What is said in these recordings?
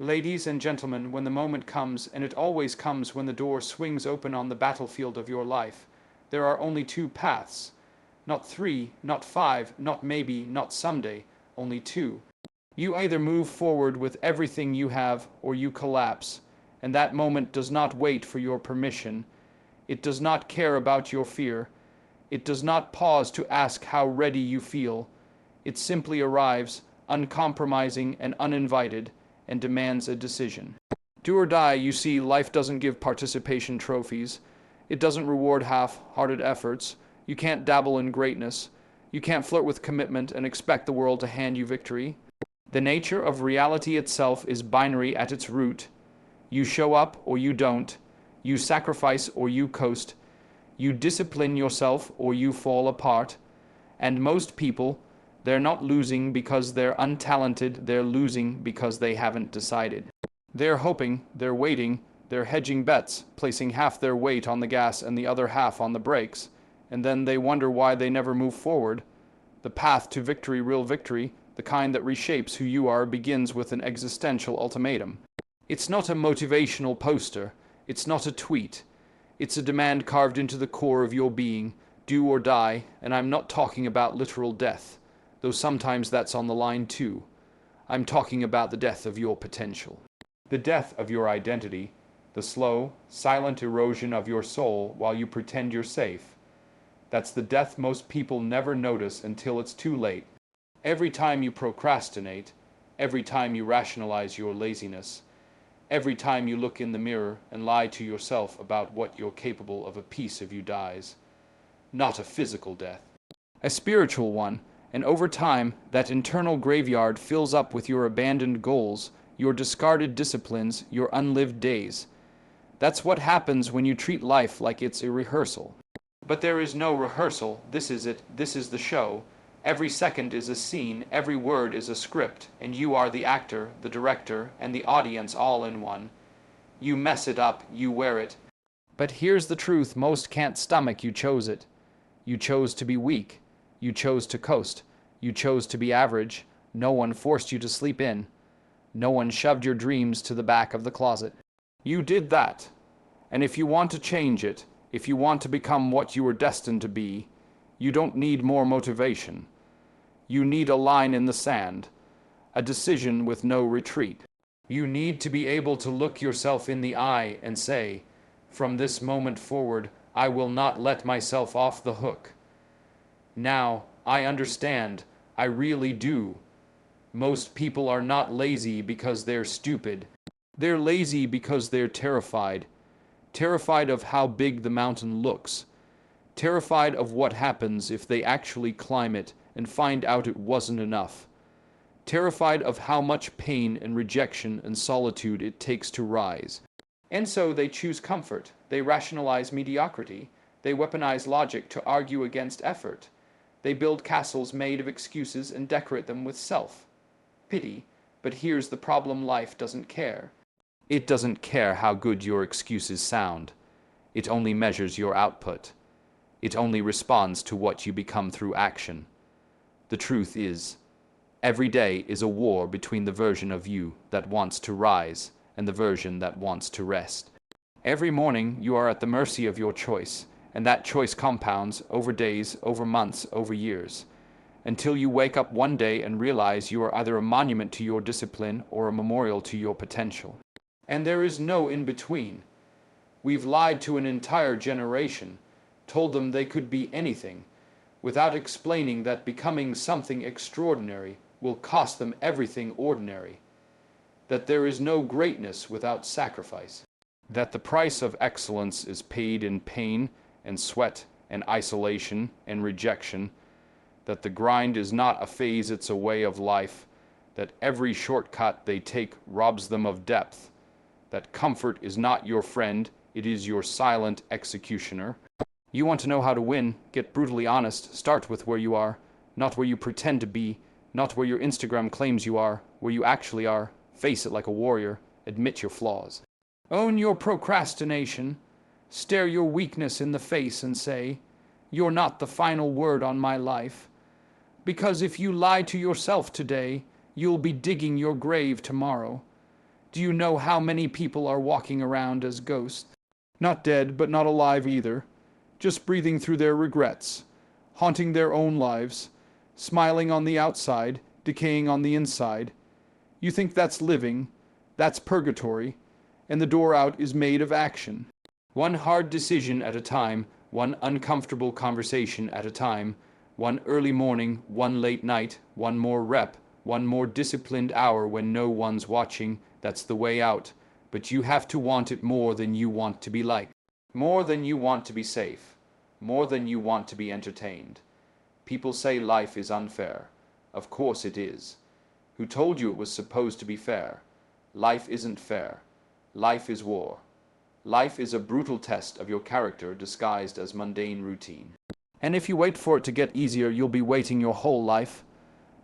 Ladies and gentlemen, when the moment comes, and it always comes when the door swings open on the battlefield of your life, there are only two paths. Not three, not five, not maybe, not someday, only two. You either move forward with everything you have, or you collapse, and that moment does not wait for your permission. It does not care about your fear. It does not pause to ask how ready you feel. It simply arrives, uncompromising and uninvited, and demands a decision. Do or die, you see, life doesn't give participation trophies. It doesn't reward half-hearted efforts. You can't dabble in greatness. You can't flirt with commitment and expect the world to hand you victory. The nature of reality itself is binary at its root. You show up or you don't. You sacrifice or you coast. You discipline yourself or you fall apart. And most people, they're not losing because they're untalented, they're losing because they haven't decided. They're hoping, they're waiting, they're hedging bets, placing half their weight on the gas and the other half on the brakes, and then they wonder why they never move forward. The path to victory, real victory, the kind that reshapes who you are, begins with an existential ultimatum. It's not a motivational poster, it's not a tweet. It's a demand carved into the core of your being, do or die, and I'm not talking about literal death, though sometimes that's on the line too. I'm talking about the death of your potential. The death of your identity, the slow, silent erosion of your soul while you pretend you're safe. That's the death most people never notice until it's too late. Every time you procrastinate, every time you rationalize your laziness, every time you look in the mirror and lie to yourself about what you're capable of, a piece of you dies. Not a physical death, a spiritual one. And over time, that internal graveyard fills up with your abandoned goals, your discarded disciplines, your unlived days. That's what happens when you treat life like it's a rehearsal. But there is no rehearsal. This is it. This is the show. Every second is a scene. Every word is a script. And you are the actor, the director, and the audience all in one. You mess it up. You wear it. But here's the truth. Most can't stomach you chose it. You chose to be weak. You chose to coast. You chose to be average. No one forced you to sleep in. No one shoved your dreams to the back of the closet. You did that. And if you want to change it, if you want to become what you were destined to be, you don't need more motivation. You need a line in the sand, a decision with no retreat. You need to be able to look yourself in the eye and say, from this moment forward, I will not let myself off the hook. Now, I understand. I really do. Most people are not lazy because they're stupid. They're lazy because they're terrified. Terrified of how big the mountain looks. Terrified of what happens if they actually climb it and find out it wasn't enough. Terrified of how much pain and rejection and solitude it takes to rise. And so they choose comfort. They rationalize mediocrity. They weaponize logic to argue against effort. They build castles made of excuses and decorate them with self-pity. But here's the problem: life doesn't care. It doesn't care how good your excuses sound. It only measures your output. It only responds to what you become through action. The truth is, every day is a war between the version of you that wants to rise and the version that wants to rest. Every morning you are at the mercy of your choice. And that choice compounds over days, over months, over years, until you wake up one day and realize you are either a monument to your discipline or a memorial to your potential. And there is no in-between. We've lied to an entire generation, told them they could be anything, without explaining that becoming something extraordinary will cost them everything ordinary, that there is no greatness without sacrifice, that the price of excellence is paid in pain and sweat and isolation and rejection, that the grind is not a phase, it's a way of life, that every shortcut they take robs them of depth, that comfort is not your friend, it is your silent executioner. You want to know how to win? Get brutally honest. Start with where you are, not where you pretend to be, not where your Instagram claims you are, where you actually are. Face it like a warrior. Admit your flaws. Own your procrastination. Stare your weakness in the face and say, "You're not the final word on my life." Because if you lie to yourself today, you'll be digging your grave tomorrow. Do you know how many people are walking around as ghosts? Not dead, but not alive either. Just breathing through their regrets, haunting their own lives, smiling on the outside, decaying on the inside. You think that's living, that's purgatory, and the door out is made of action. One hard decision at a time, one uncomfortable conversation at a time, one early morning, one late night, one more rep, one more disciplined hour when no one's watching. That's the way out. But you have to want it more than you want to be liked, more than you want to be safe, more than you want to be entertained. People say life is unfair. Of course it is. Who told you it was supposed to be fair? Life isn't fair. Life is war. Life is a brutal test of your character disguised as mundane routine. And if you wait for it to get easier, you'll be waiting your whole life.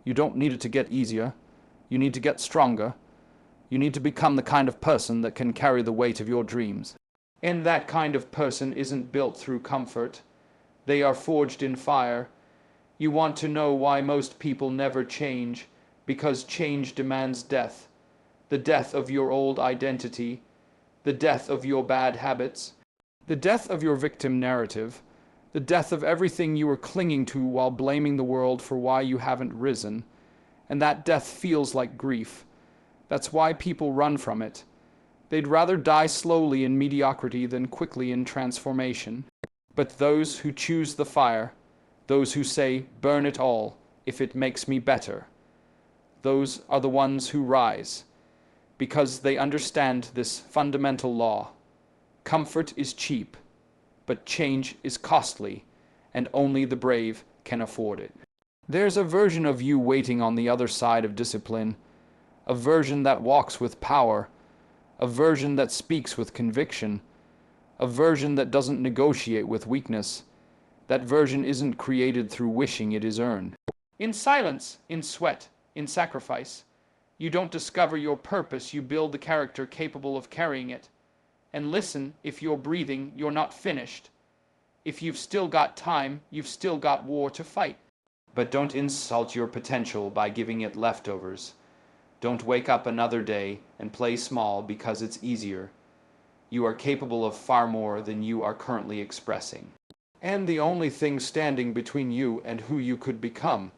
You don't need it to get easier. You need to get stronger. You need to become the kind of person that can carry the weight of your dreams. And that kind of person isn't built through comfort. They are forged in fire. You want to know why most people never change? Because change demands death. The death of your old identity. The death of your bad habits. The death of your victim narrative. The death of everything you were clinging to while blaming the world for why you haven't risen. And that death feels like grief. That's why people run from it. They'd rather die slowly in mediocrity than quickly in transformation. But those who choose the fire, those who say, burn it all, if it makes me better, those are the ones who rise, because they understand this fundamental law. Comfort is cheap, but change is costly, and only the brave can afford it. There's a version of you waiting on the other side of discipline, a version that walks with power, a version that speaks with conviction, a version that doesn't negotiate with weakness. That version isn't created through wishing, it is earned. In silence, in sweat, in sacrifice. You don't discover your purpose, you build the character capable of carrying it. And listen, if you're breathing, you're not finished. If you've still got time, you've still got war to fight. But don't insult your potential by giving it leftovers. Don't wake up another day and play small because it's easier. You are capable of far more than you are currently expressing. And the only thing standing between you and who you could become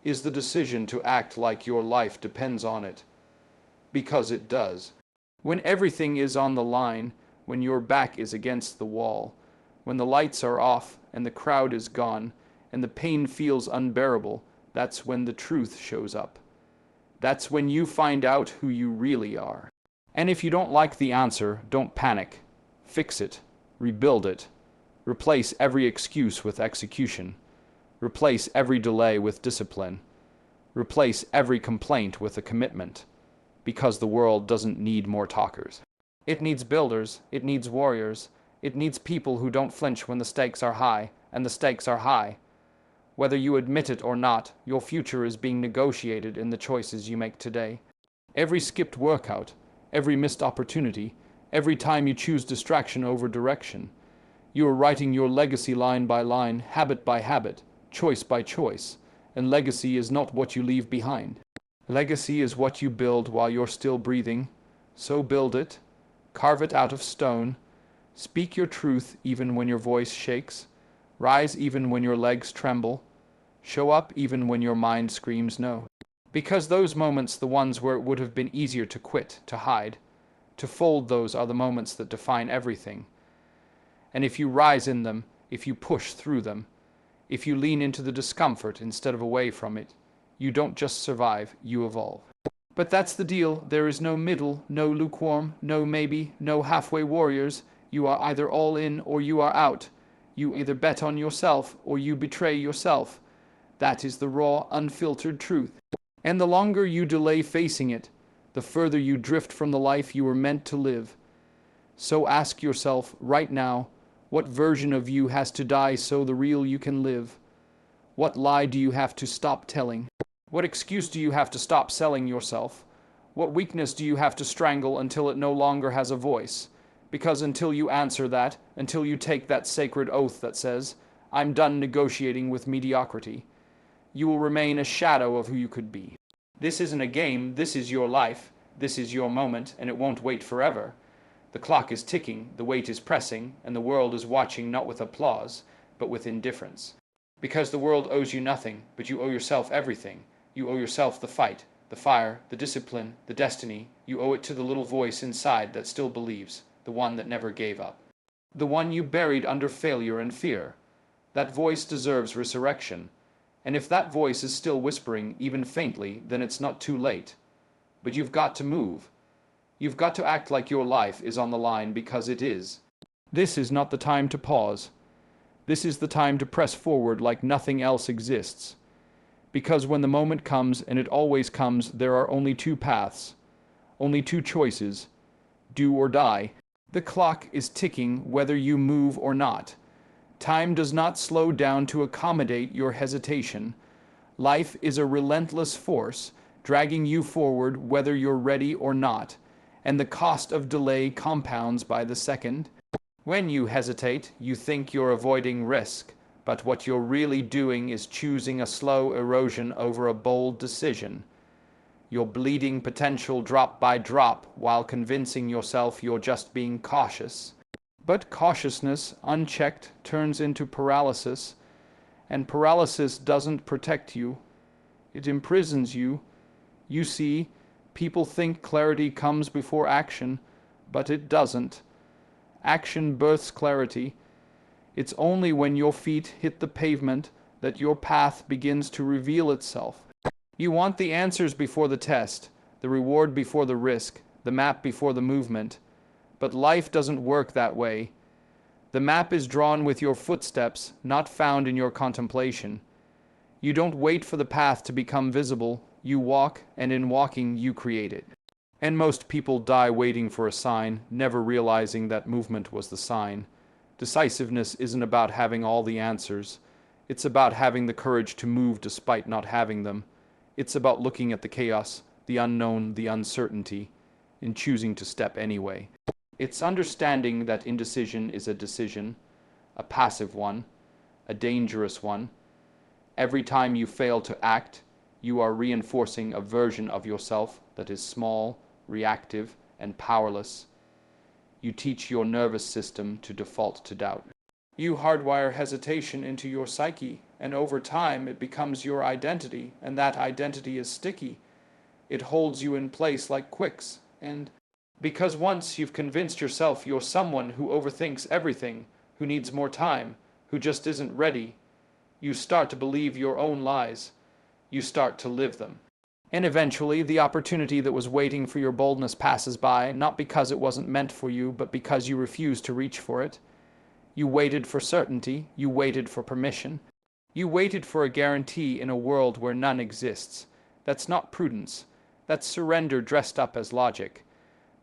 is the decision to act like your life depends on it. Because it does. When everything is on the line, when your back is against the wall, when the lights are off and the crowd is gone, and the pain feels unbearable, that's when the truth shows up. That's when you find out who you really are. And if you don't like the answer, don't panic. Fix it. Rebuild it. Replace every excuse with execution. Replace every delay with discipline. Replace every complaint with a commitment. Because the world doesn't need more talkers. It needs builders. It needs warriors. It needs people who don't flinch when the stakes are high, and the stakes are high. Whether you admit it or not, your future is being negotiated in the choices you make today. Every skipped workout, every missed opportunity, every time you choose distraction over direction, you are writing your legacy line by line, habit by habit, choice by choice, and legacy is not what you leave behind. Legacy is what you build while you're still breathing, so build it, carve it out of stone, speak your truth even when your voice shakes, rise even when your legs tremble, show up even when your mind screams no. Because those moments, the ones where it would have been easier to quit, to hide, to fold, those are the moments that define everything. And if you rise in them, if you push through them, if you lean into the discomfort instead of away from it, you don't just survive, you evolve. But that's the deal. There is no middle, no lukewarm, no maybe, no halfway warriors. You are either all in or you are out. You either bet on yourself or you betray yourself. That is the raw, unfiltered truth. And the longer you delay facing it, the further you drift from the life you were meant to live. So ask yourself right now, what version of you has to die so the real you can live? What lie do you have to stop telling? What excuse do you have to stop selling yourself? What weakness do you have to strangle until it no longer has a voice? Because until you answer that, until you take that sacred oath that says, I'm done negotiating with mediocrity, you will remain a shadow of who you could be. This isn't a game, this is your life, This is your moment, and it won't wait forever. The clock is ticking, the weight is pressing, and the world is watching not with applause, but with indifference. Because the world owes you nothing, but you owe yourself everything. You owe yourself the fight, the fire, the discipline, the destiny. You owe it to the little voice inside that still believes, the one that never gave up. The one you buried under failure and fear. That voice deserves resurrection. And if that voice is still whispering, even faintly, then it's not too late. But you've got to move. You've got to act like your life is on the line, because it is. This is not the time to pause. This is the time to press forward like nothing else exists. Because when the moment comes, and it always comes, there are only two paths, only two choices: do or die. The clock is ticking whether you move or not. Time does not slow down to accommodate your hesitation. Life is a relentless force, dragging you forward whether you're ready or not, and the cost of delay compounds by the second. When you hesitate, you think you're avoiding risk, but what you're really doing is choosing a slow erosion over a bold decision. You're bleeding potential drop by drop while convincing yourself you're just being cautious. But cautiousness, unchecked, turns into paralysis, and paralysis doesn't protect you. It imprisons you. You see, people think clarity comes before action, but it doesn't. Action births clarity. It's only when your feet hit the pavement that your path begins to reveal itself. You want the answers before the test, the reward before the risk, the map before the movement. But life doesn't work that way. The map is drawn with your footsteps, not found in your contemplation. You don't wait for the path to become visible. You walk, and in walking you create it. And most people die waiting for a sign, never realizing that movement was the sign. Decisiveness isn't about having all the answers. It's about having the courage to move despite not having them. It's about looking at the chaos, the unknown, the uncertainty, and choosing to step anyway. It's understanding that indecision is a decision, a passive one, a dangerous one. Every time you fail to act, you are reinforcing a version of yourself that is small, reactive, and powerless. You teach your nervous system to default to doubt. You hardwire hesitation into your psyche, and over time it becomes your identity, and that identity is sticky. It holds you in place like quicks, and because once you've convinced yourself you're someone who overthinks everything, who needs more time, who just isn't ready, you start to believe your own lies. You start to live them. And eventually, the opportunity that was waiting for your boldness passes by, not because it wasn't meant for you, but because you refused to reach for it. You waited for certainty. You waited for permission. You waited for a guarantee in a world where none exists. That's not prudence. That's surrender dressed up as logic.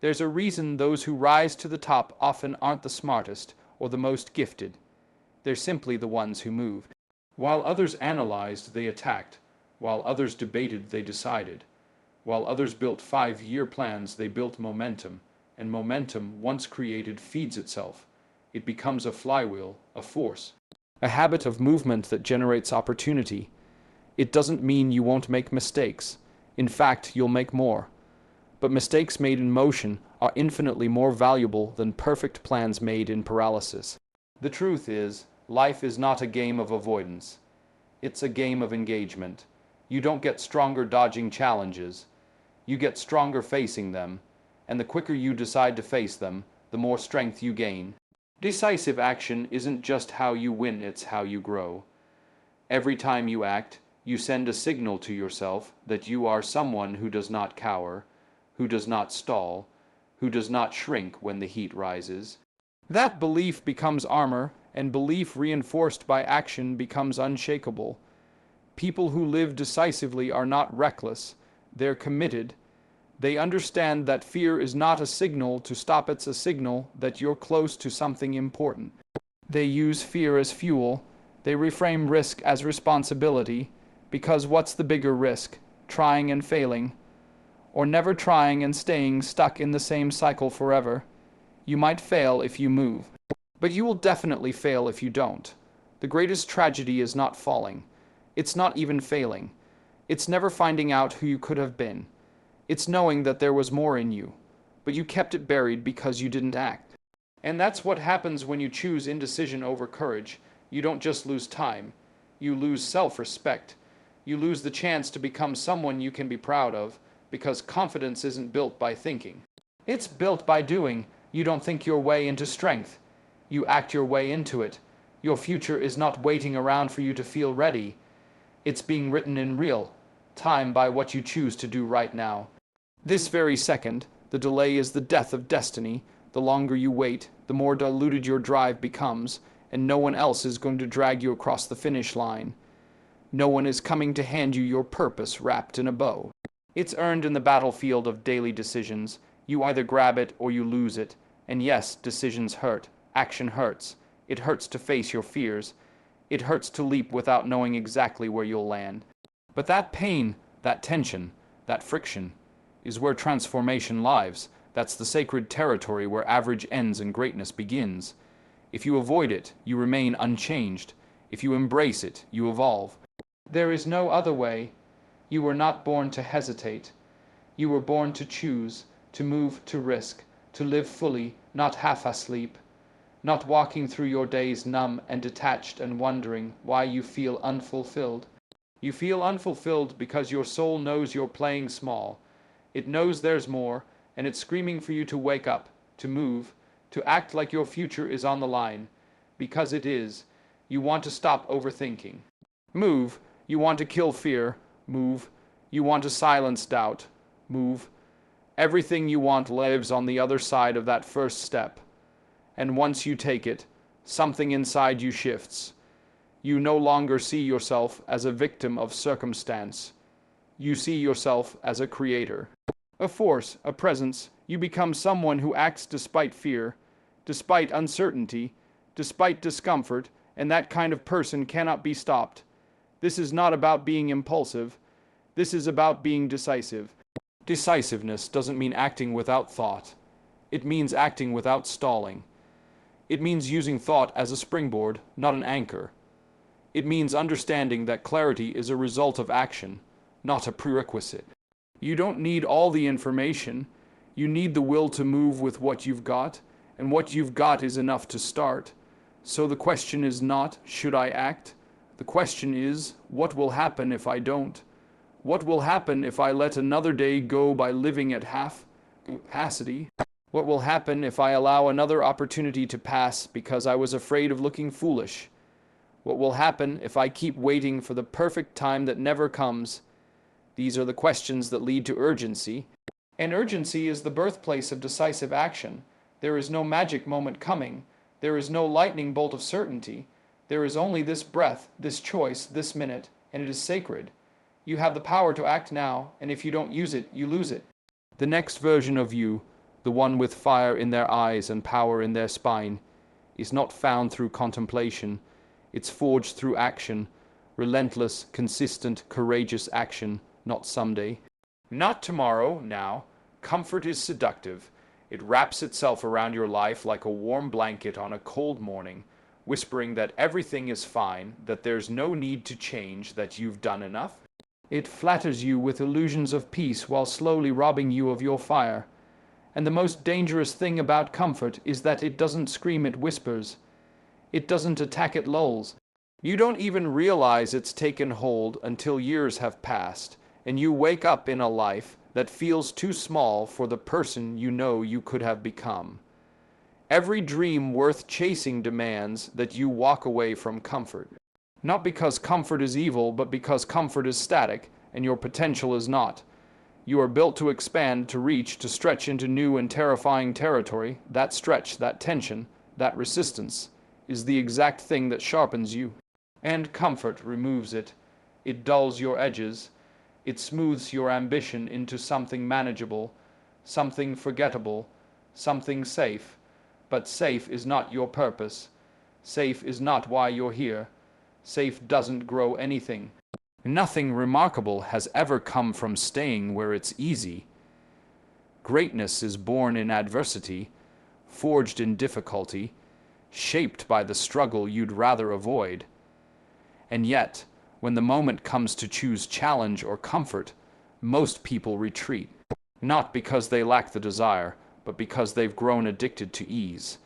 There's a reason those who rise to the top often aren't the smartest or the most gifted. They're simply the ones who move. While others analyzed, they attacked. While others debated, they decided. While others built 5-year plans, they built momentum. And momentum, once created, feeds itself. It becomes a flywheel, a force. A habit of movement that generates opportunity. It doesn't mean you won't make mistakes. In fact, you'll make more. But mistakes made in motion are infinitely more valuable than perfect plans made in paralysis. The truth is, life is not a game of avoidance. It's a game of engagement. You don't get stronger dodging challenges. You get stronger facing them, and the quicker you decide to face them, the more strength you gain. Decisive action isn't just how you win, it's how you grow. Every time you act, you send a signal to yourself that you are someone who does not cower, who does not stall, who does not shrink when the heat rises. That belief becomes armor, and belief reinforced by action becomes unshakable. People who live decisively are not reckless. They're committed. They understand that fear is not a signal to stop, it's a signal that you're close to something important. They use fear as fuel. They reframe risk as responsibility, because what's the bigger risk? Trying and failing, or never trying and staying stuck in the same cycle forever? You might fail if you move, but you will definitely fail if you don't. The greatest tragedy is not falling. It's not even failing. It's never finding out who you could have been. It's knowing that there was more in you, but you kept it buried because you didn't act. And that's what happens when you choose indecision over courage. You don't just lose time, you lose self-respect. You lose the chance to become someone you can be proud of, because confidence isn't built by thinking. It's built by doing. You don't think your way into strength. You act your way into it. Your future is not waiting around for you to feel ready. It's being written in real time by what you choose to do right now. This very second, the delay is the death of destiny. The longer you wait, the more diluted your drive becomes, and no one else is going to drag you across the finish line. No one is coming to hand you your purpose wrapped in a bow. It's earned in the battlefield of daily decisions. You either grab it or you lose it. And yes, decisions hurt. Action hurts. It hurts to face your fears. It hurts to leap without knowing exactly where you'll land. But that pain, that tension, that friction, is where transformation lives. That's the sacred territory where average ends and greatness begins. If you avoid it, you remain unchanged. If you embrace it, you evolve. There is no other way. You were not born to hesitate. You were born to choose, to move, to risk, to live fully, not half asleep, not walking through your days numb and detached and wondering why you feel unfulfilled. You feel unfulfilled because your soul knows you're playing small. It knows there's more, and it's screaming for you to wake up, to move, to act like your future is on the line. Because it is. You want to stop overthinking. Move. You want to kill fear. Move. You want to silence doubt. Move. Everything you want lives on the other side of that first step. And once you take it, something inside you shifts. You no longer see yourself as a victim of circumstance. You see yourself as a creator. A force, a presence. You become someone who acts despite fear, despite uncertainty, despite discomfort, and that kind of person cannot be stopped. This is not about being impulsive. This is about being decisive. Decisiveness doesn't mean acting without thought. It means acting without stalling. It means using thought as a springboard, not an anchor. It means understanding that clarity is a result of action, not a prerequisite. You don't need all the information. You need the will to move with what you've got, and what you've got is enough to start. So the question is not, should I act? The question is, what will happen if I don't? What will happen if I let another day go by living at half capacity? What will happen if I allow another opportunity to pass because I was afraid of looking foolish? What will happen if I keep waiting for the perfect time that never comes? These are the questions that lead to urgency. And urgency is the birthplace of decisive action. There is no magic moment coming. There is no lightning bolt of certainty. There is only this breath, this choice, this minute, and it is sacred. You have the power to act now, and if you don't use it, you lose it. The next version of you, the one with fire in their eyes and power in their spine, is not found through contemplation. It's forged through action, relentless, consistent, courageous action, not someday. Not tomorrow, now. Comfort is seductive. It wraps itself around your life like a warm blanket on a cold morning, whispering that everything is fine, that there's no need to change, that you've done enough. It flatters you with illusions of peace while slowly robbing you of your fire. And the most dangerous thing about comfort is that it doesn't scream, it whispers. It doesn't attack, it lulls. You don't even realize it's taken hold until years have passed, and you wake up in a life that feels too small for the person you know you could have become. Every dream worth chasing demands that you walk away from comfort. Not because comfort is evil, but because comfort is static, and your potential is not. You are built to expand, to reach, to stretch into new and terrifying territory. That stretch, that tension, that resistance is the exact thing that sharpens you. And comfort removes it. It dulls your edges. It smooths your ambition into something manageable, something forgettable, something safe. But safe is not your purpose. Safe is not why you're here. Safe doesn't grow anything. Nothing remarkable has ever come from staying where it's easy. Greatness is born in adversity, forged in difficulty, shaped by the struggle you'd rather avoid. And yet, when the moment comes to choose challenge or comfort, most people retreat. Not because they lack the desire, but because they've grown addicted to ease.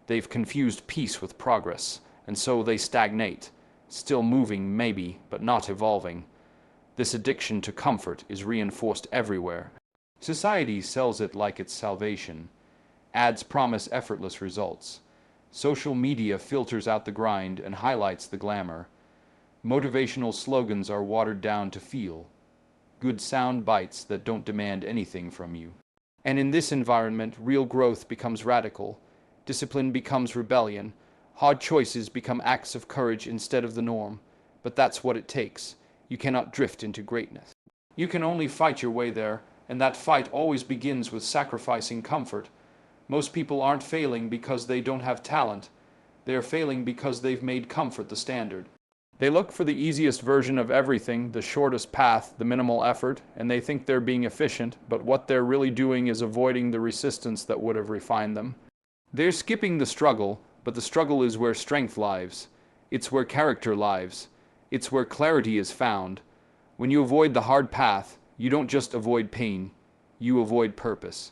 They've confused peace with progress, and so they stagnate, still moving maybe, but not evolving. This addiction to comfort is reinforced everywhere. Society sells it like it's salvation. Ads promise effortless results. Social media filters out the grind and highlights the glamour. Motivational slogans are watered down to feel good sound bites that don't demand anything from you. And in this environment, real growth becomes radical. Discipline becomes rebellion. Hard choices become acts of courage instead of the norm. But that's what it takes. You cannot drift into greatness. You can only fight your way there, and that fight always begins with sacrificing comfort. Most people aren't failing because they don't have talent. They are failing because they've made comfort the standard. They look for the easiest version of everything, the shortest path, the minimal effort, and they think they're being efficient, but what they're really doing is avoiding the resistance that would have refined them. They're skipping the struggle, but the struggle is where strength lives. It's where character lives. It's where clarity is found. When you avoid the hard path, you don't just avoid pain, you avoid purpose.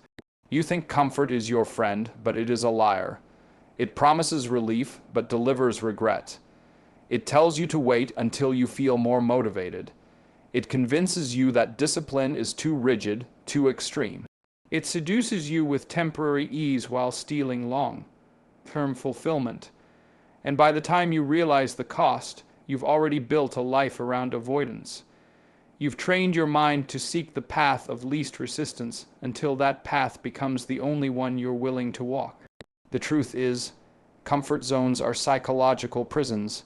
You think comfort is your friend, but it is a liar. It promises relief, but delivers regret. It tells you to wait until you feel more motivated. It convinces you that discipline is too rigid, too extreme. It seduces you with temporary ease while stealing long-term fulfillment. And by the time you realize the cost, you've already built a life around avoidance. You've trained your mind to seek the path of least resistance until that path becomes the only one you're willing to walk. The truth is, comfort zones are psychological prisons.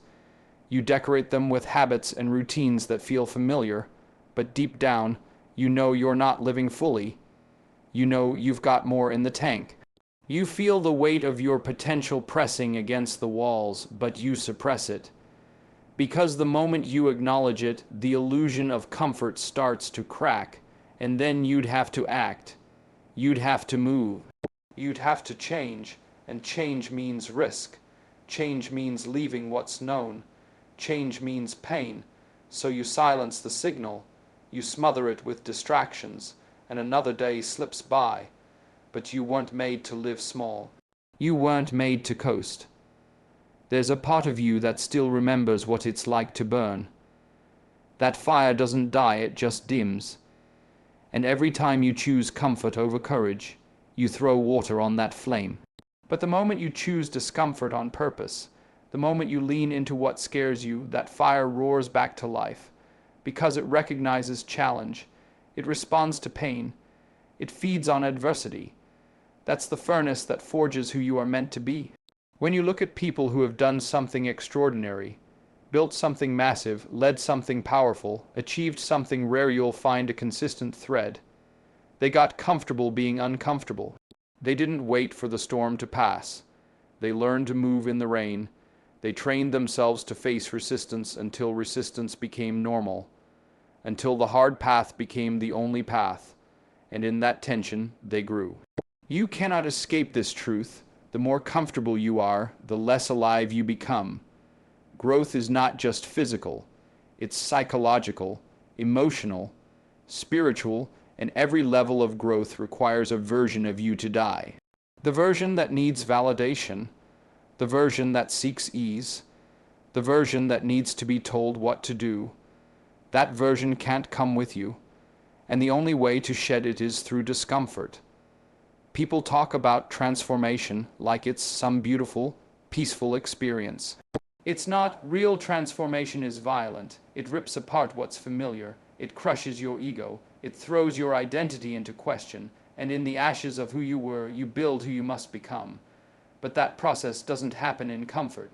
You decorate them with habits and routines that feel familiar, but deep down, you know you're not living fully. You know you've got more in the tank. You feel the weight of your potential pressing against the walls, but you suppress it. Because the moment you acknowledge it, the illusion of comfort starts to crack, and then you'd have to act. You'd have to move. You'd have to change, and change means risk. Change means leaving what's known. Change means pain, so you silence the signal, you smother it with distractions, and another day slips by. But you weren't made to live small. You weren't made to coast. There's a part of you that still remembers what it's like to burn. That fire doesn't die, it just dims. And every time you choose comfort over courage, you throw water on that flame. But the moment you choose discomfort on purpose, the moment you lean into what scares you, that fire roars back to life. Because it recognizes challenge. It responds to pain. It feeds on adversity. That's the furnace that forges who you are meant to be. When you look at people who have done something extraordinary, built something massive, led something powerful, achieved something rare, you'll find a consistent thread. They got comfortable being uncomfortable. They didn't wait for the storm to pass. They learned to move in the rain. They trained themselves to face resistance until resistance became normal, until the hard path became the only path, and in that tension, they grew. You cannot escape this truth. The more comfortable you are, the less alive you become. Growth is not just physical. It's psychological, emotional, spiritual, and every level of growth requires a version of you to die. The version that needs validation, the version that seeks ease, the version that needs to be told what to do. That version can't come with you, and the only way to shed it is through discomfort. People talk about transformation like it's some beautiful, peaceful experience. It's not. Real transformation is violent. It rips apart what's familiar. It crushes your ego. It throws your identity into question, and in the ashes of who you were, you build who you must become. But that process doesn't happen in comfort.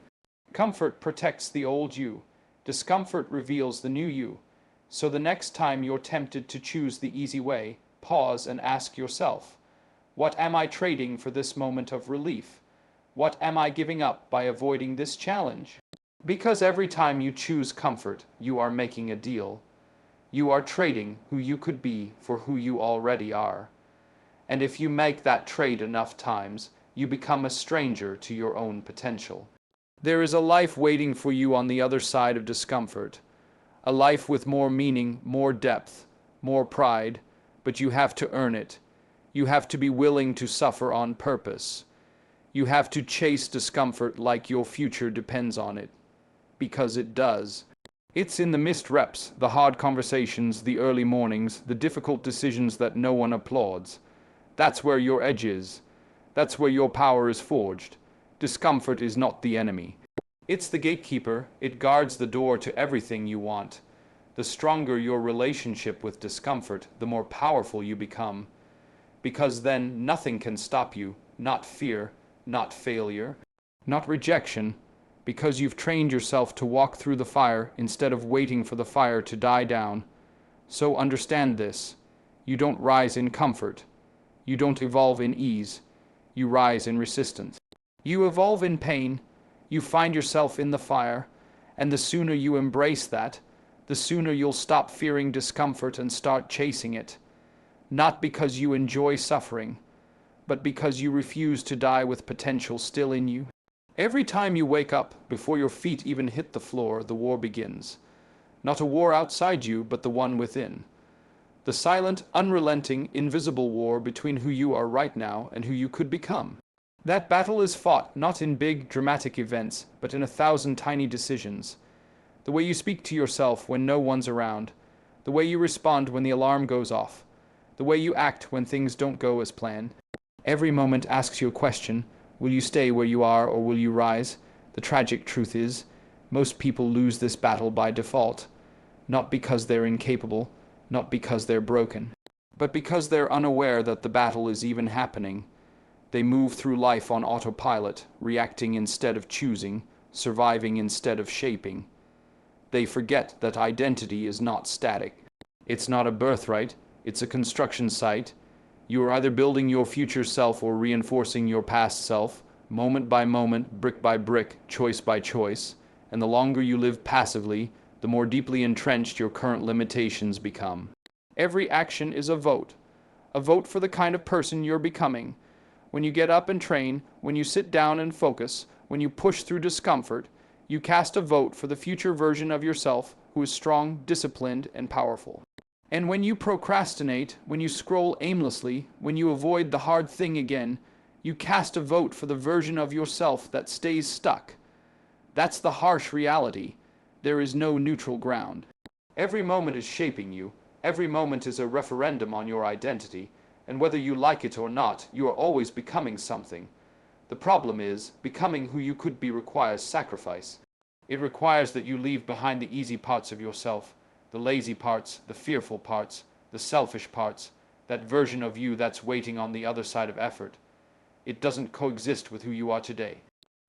Comfort protects the old you. Discomfort reveals the new you. So the next time you're tempted to choose the easy way, pause and ask yourself, what am I trading for this moment of relief? What am I giving up by avoiding this challenge? Because every time you choose comfort, you are making a deal. You are trading who you could be for who you already are. And if you make that trade enough times, you become a stranger to your own potential. There is a life waiting for you on the other side of discomfort. A life with more meaning, more depth, more pride, but you have to earn it. You have to be willing to suffer on purpose. You have to chase discomfort like your future depends on it. Because it does. It's in the missed reps, the hard conversations, the early mornings, the difficult decisions that no one applauds. That's where your edge is. That's where your power is forged. Discomfort is not the enemy. It's the gatekeeper. It guards the door to everything you want. The stronger your relationship with discomfort, the more powerful you become. Because then nothing can stop you, not fear, not failure, not rejection, because you've trained yourself to walk through the fire instead of waiting for the fire to die down. So understand this. You don't rise in comfort. You don't evolve in ease. You rise in resistance. You evolve in pain. You find yourself in the fire. And the sooner you embrace that, the sooner you'll stop fearing discomfort and start chasing it. Not because you enjoy suffering, but because you refuse to die with potential still in you. Every time you wake up, before your feet even hit the floor, the war begins. Not a war outside you, but the one within. The silent, unrelenting, invisible war between who you are right now and who you could become. That battle is fought not in big, dramatic events, but in 1,000 tiny decisions. The way you speak to yourself when no one's around. The way you respond when the alarm goes off. The way you act when things don't go as planned. Every moment asks you a question. Will you stay where you are or will you rise? The tragic truth is, most people lose this battle by default. Not because they're incapable, not because they're broken, but because they're unaware that the battle is even happening. They move through life on autopilot, reacting instead of choosing, surviving instead of shaping. They forget that identity is not static. It's not a birthright, it's a construction site. You are either building your future self or reinforcing your past self, moment by moment, brick by brick, choice by choice. And the longer you live passively, the more deeply entrenched your current limitations become. Every action is a vote for the kind of person you're becoming. When you get up and train, when you sit down and focus, when you push through discomfort, you cast a vote for the future version of yourself who is strong, disciplined, and powerful. And when you procrastinate, when you scroll aimlessly, when you avoid the hard thing again, you cast a vote for the version of yourself that stays stuck. That's the harsh reality. There is no neutral ground. Every moment is shaping you. Every moment is a referendum on your identity. And whether you like it or not, you are always becoming something. The problem is, becoming who you could be requires sacrifice. It requires that you leave behind the easy parts of yourself. The lazy parts, the fearful parts, the selfish parts, that version of you that's waiting on the other side of effort. It doesn't coexist with who you are today.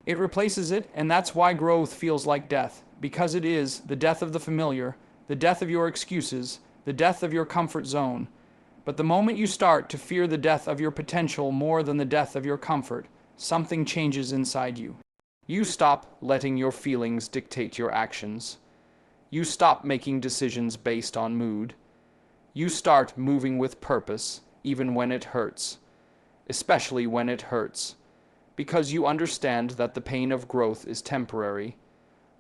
It replaces it, and that's why growth feels like death, because it is the death of the familiar, the death of your excuses, the death of your comfort zone. But the moment you start to fear the death of your potential more than the death of your comfort, something changes inside you. You stop letting your feelings dictate your actions. You stop making decisions based on mood. You start moving with purpose, even when it hurts, especially when it hurts, because you understand that the pain of growth is temporary,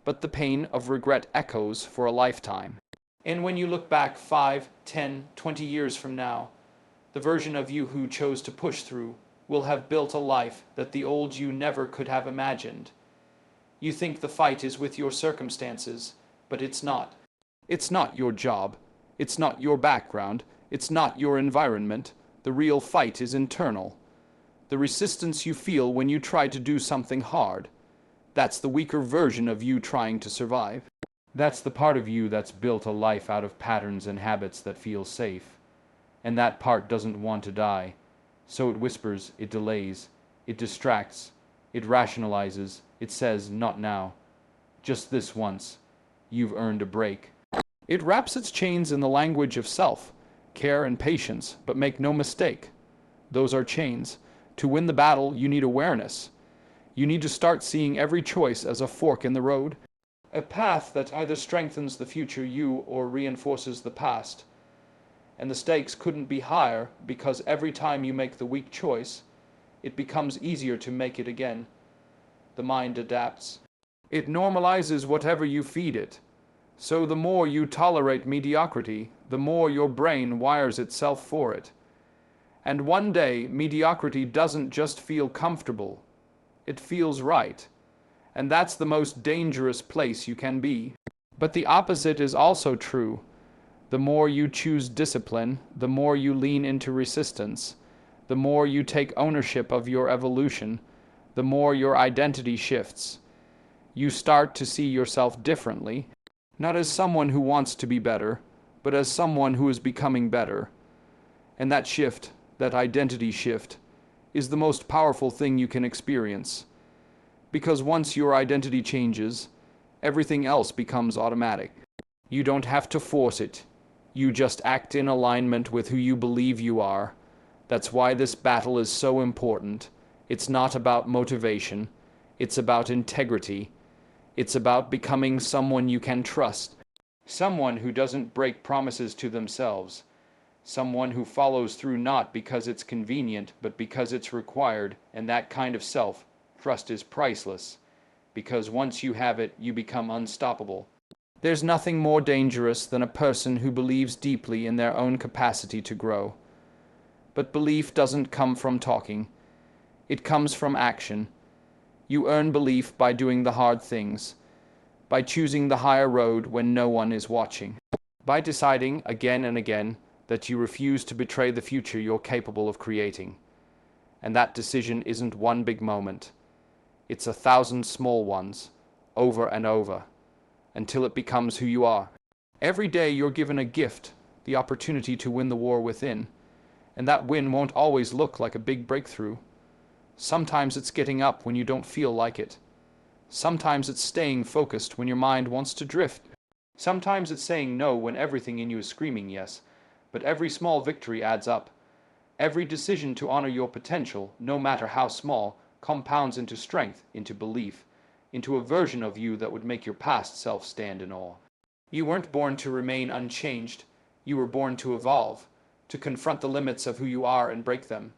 but the pain of regret echoes for a lifetime. And when you look back 5, 10, 20 years from now, the version of you who chose to push through will have built a life that the old you never could have imagined. You think the fight is with your circumstances, but it's not. It's not your job. It's not your background. It's not your environment. The real fight is internal. The resistance you feel when you try to do something hard. That's the weaker version of you trying to survive. That's the part of you that's built a life out of patterns and habits that feel safe. And that part doesn't want to die. So it whispers, it delays, it distracts, it rationalizes, it says, not now. Just this once. You've earned a break. It wraps its chains in the language of self, care and patience, but make no mistake. Those are chains. To win the battle, you need awareness. You need to start seeing every choice as a fork in the road, a path that either strengthens the future you or reinforces the past. And the stakes couldn't be higher because every time you make the weak choice, it becomes easier to make it again. The mind adapts. It normalizes whatever you feed it. So the more you tolerate mediocrity, the more your brain wires itself for it. And one day, mediocrity doesn't just feel comfortable, it feels right. And that's the most dangerous place you can be. But the opposite is also true. The more you choose discipline, the more you lean into resistance, the more you take ownership of your evolution, the more your identity shifts. You start to see yourself differently, not as someone who wants to be better, but as someone who is becoming better. And that shift, that identity shift, is the most powerful thing you can experience. Because once your identity changes, everything else becomes automatic. You don't have to force it. You just act in alignment with who you believe you are. That's why this battle is so important. It's not about motivation. It's about integrity. It's about becoming someone you can trust. Someone who doesn't break promises to themselves. Someone who follows through not because it's convenient, but because it's required. And that kind of self-trust is priceless. Because once you have it, you become unstoppable. There's nothing more dangerous than a person who believes deeply in their own capacity to grow. But belief doesn't come from talking. It comes from action. You earn belief by doing the hard things, by choosing the higher road when no one is watching, by deciding again and again that you refuse to betray the future you're capable of creating. And that decision isn't one big moment. It's 1,000 small ones, over and over, until it becomes who you are. Every day you're given a gift, the opportunity to win the war within, and that win won't always look like a big breakthrough. Sometimes it's getting up when you don't feel like it. Sometimes it's staying focused when your mind wants to drift. Sometimes it's saying no when everything in you is screaming yes, but every small victory adds up. Every decision to honor your potential, no matter how small, compounds into strength, into belief, into a version of you that would make your past self stand in awe. You weren't born to remain unchanged. You were born to evolve, to confront the limits of who you are and break them,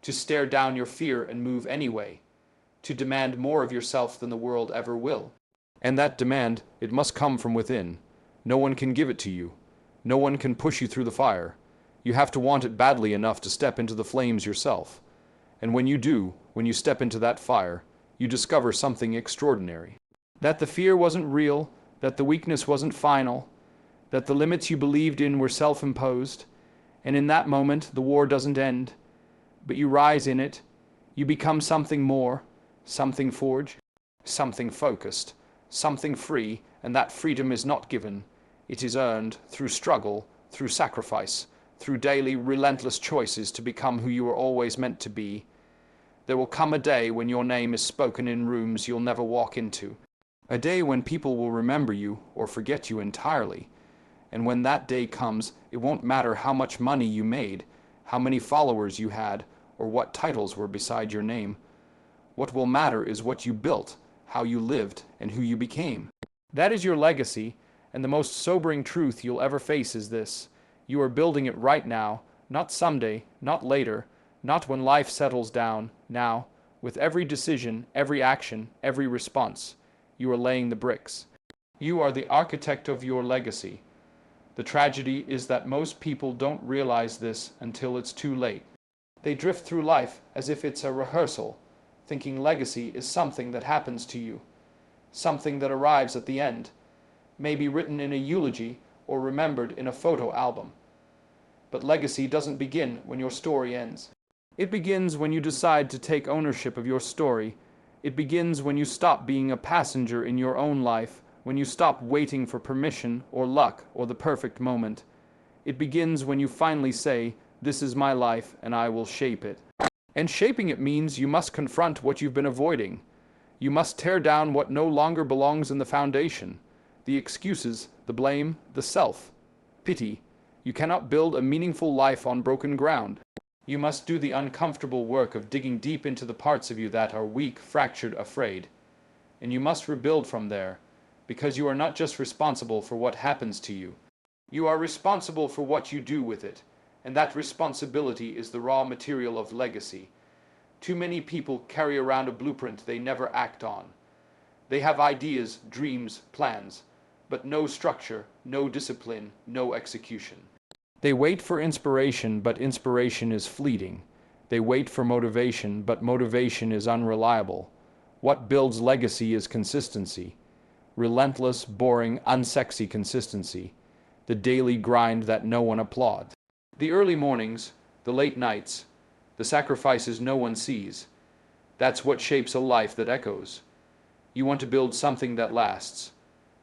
to stare down your fear and move anyway, to demand more of yourself than the world ever will. And that demand, it must come from within. No one can give it to you. No one can push you through the fire. You have to want it badly enough to step into the flames yourself. And when you do, when you step into that fire, you discover something extraordinary. That the fear wasn't real, that the weakness wasn't final, that the limits you believed in were self-imposed, and in that moment the war doesn't end, but you rise in it, you become something more, something forged, something focused, something free, and that freedom is not given. It is earned through struggle, through sacrifice, through daily relentless choices to become who you were always meant to be. There will come a day when your name is spoken in rooms you'll never walk into. A day when people will remember you or forget you entirely. And when that day comes, it won't matter how much money you made, how many followers you had, or what titles were beside your name. What will matter is what you built, how you lived, and who you became. That is your legacy, and the most sobering truth you'll ever face is this. You are building it right now, not someday, not later, not when life settles down, now. With every decision, every action, every response, you are laying the bricks. You are the architect of your legacy. The tragedy is that most people don't realize this until it's too late. They drift through life as if it's a rehearsal, thinking legacy is something that happens to you, something that arrives at the end, maybe written in a eulogy or remembered in a photo album. But legacy doesn't begin when your story ends. It begins when you decide to take ownership of your story. It begins when you stop being a passenger in your own life, when you stop waiting for permission or luck or the perfect moment. It begins when you finally say, "This is my life and I will shape it." And shaping it means you must confront what you've been avoiding. You must tear down what no longer belongs in the foundation. The excuses, the blame, the self-pity. You cannot build a meaningful life on broken ground. You must do the uncomfortable work of digging deep into the parts of you that are weak, fractured, afraid. And you must rebuild from there, because you are not just responsible for what happens to you. You are responsible for what you do with it, and that responsibility is the raw material of legacy. Too many people carry around a blueprint they never act on. They have ideas, dreams, plans, but no structure, no discipline, no execution. They wait for inspiration, but inspiration is fleeting. They wait for motivation, but motivation is unreliable. What builds legacy is consistency. Relentless, boring, unsexy consistency. The daily grind that no one applauds. The early mornings, the late nights, the sacrifices no one sees. That's what shapes a life that echoes. You want to build something that lasts.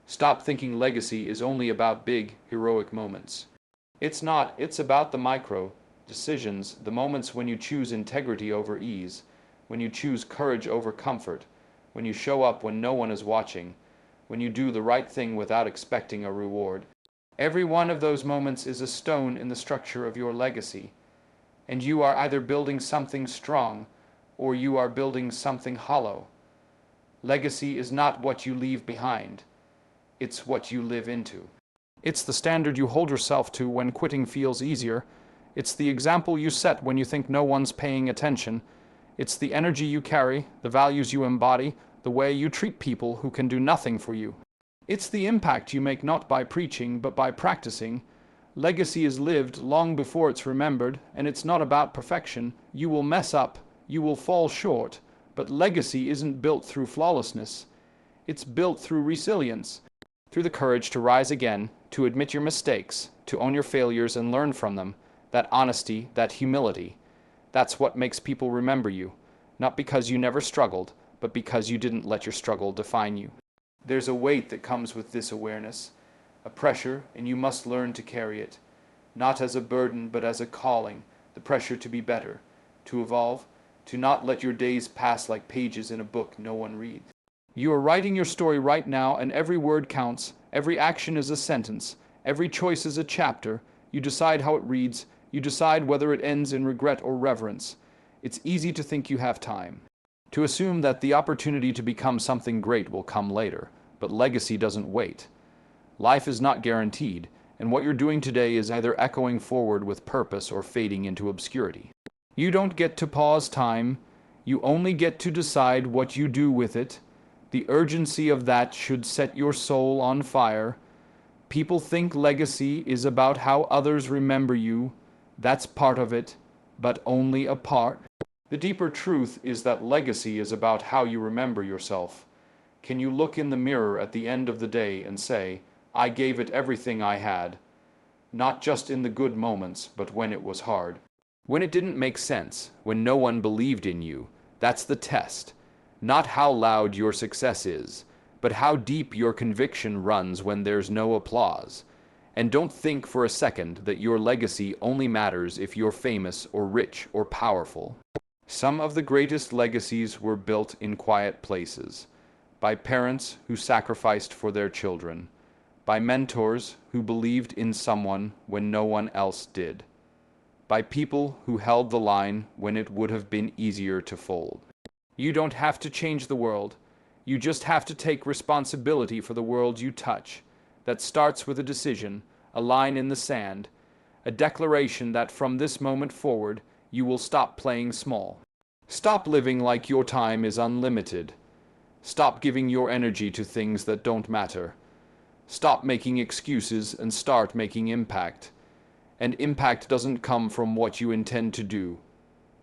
Stop thinking legacy is only about big, heroic moments. It's not. It's about the micro decisions, the moments when you choose integrity over ease, when you choose courage over comfort, when you show up when no one is watching, when you do the right thing without expecting a reward. Every one of those moments is a stone in the structure of your legacy, and you are either building something strong or you are building something hollow. Legacy is not what you leave behind, it's what you live into. It's the standard you hold yourself to when quitting feels easier. It's the example you set when you think no one's paying attention. It's the energy you carry, the values you embody, the way you treat people who can do nothing for you. It's the impact you make not by preaching, but by practicing. Legacy is lived long before it's remembered, and it's not about perfection. You will mess up, you will fall short, but legacy isn't built through flawlessness. It's built through resilience, through the courage to rise again, to admit your mistakes, to own your failures and learn from them. That honesty, that humility. That's what makes people remember you, not because you never struggled, but because you didn't let your struggle define you. There's a weight that comes with this awareness, a pressure, and you must learn to carry it, not as a burden, but as a calling, the pressure to be better, to evolve, to not let your days pass like pages in a book no one reads. You are writing your story right now, and every word counts, every action is a sentence, every choice is a chapter. You decide how it reads, you decide whether it ends in regret or reverence. It's easy to think you have time, to assume that the opportunity to become something great will come later, but legacy doesn't wait. Life is not guaranteed, and what you're doing today is either echoing forward with purpose or fading into obscurity. You don't get to pause time, you only get to decide what you do with it. The urgency of that should set your soul on fire. People think legacy is about how others remember you. That's part of it, but only a part. The deeper truth is that legacy is about how you remember yourself. Can you look in the mirror at the end of the day and say, I gave it everything I had, not just in the good moments, but when it was hard. When it didn't make sense, when no one believed in you, that's the test. Not how loud your success is, but how deep your conviction runs when there's no applause. And don't think for a second that your legacy only matters if you're famous or rich or powerful. Some of the greatest legacies were built in quiet places, by parents who sacrificed for their children, by mentors who believed in someone when no one else did, by people who held the line when it would have been easier to fold. You don't have to change the world. You just have to take responsibility for the world you touch. That starts with a decision, a line in the sand, a declaration that from this moment forward, you will stop playing small. Stop living like your time is unlimited. Stop giving your energy to things that don't matter. Stop making excuses and start making impact. And impact doesn't come from what you intend to do.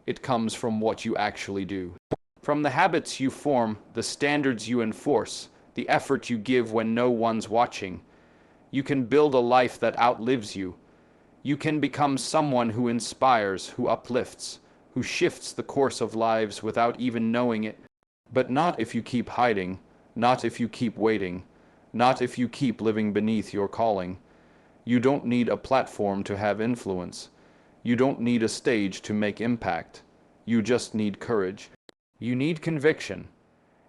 It comes from what you actually do. From the habits you form, the standards you enforce, the effort you give when no one's watching. You can build a life that outlives you. You can become someone who inspires, who uplifts, who shifts the course of lives without even knowing it. But not if you keep hiding, not if you keep waiting, not if you keep living beneath your calling. You don't need a platform to have influence. You don't need a stage to make impact. You just need courage. You need conviction,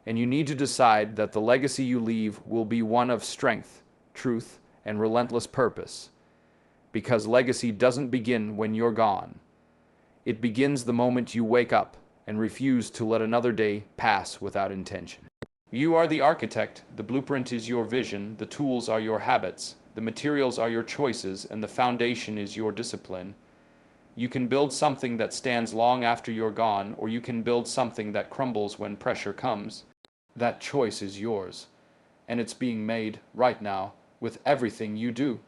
and you need to decide that the legacy you leave will be one of strength, truth, and relentless purpose. Because legacy doesn't begin when you're gone. It begins the moment you wake up and refuse to let another day pass without intention. You are the architect, the blueprint is your vision, the tools are your habits, the materials are your choices, and the foundation is your discipline. You can build something that stands long after you're gone, or you can build something that crumbles when pressure comes. That choice is yours, and it's being made right now, with everything you do.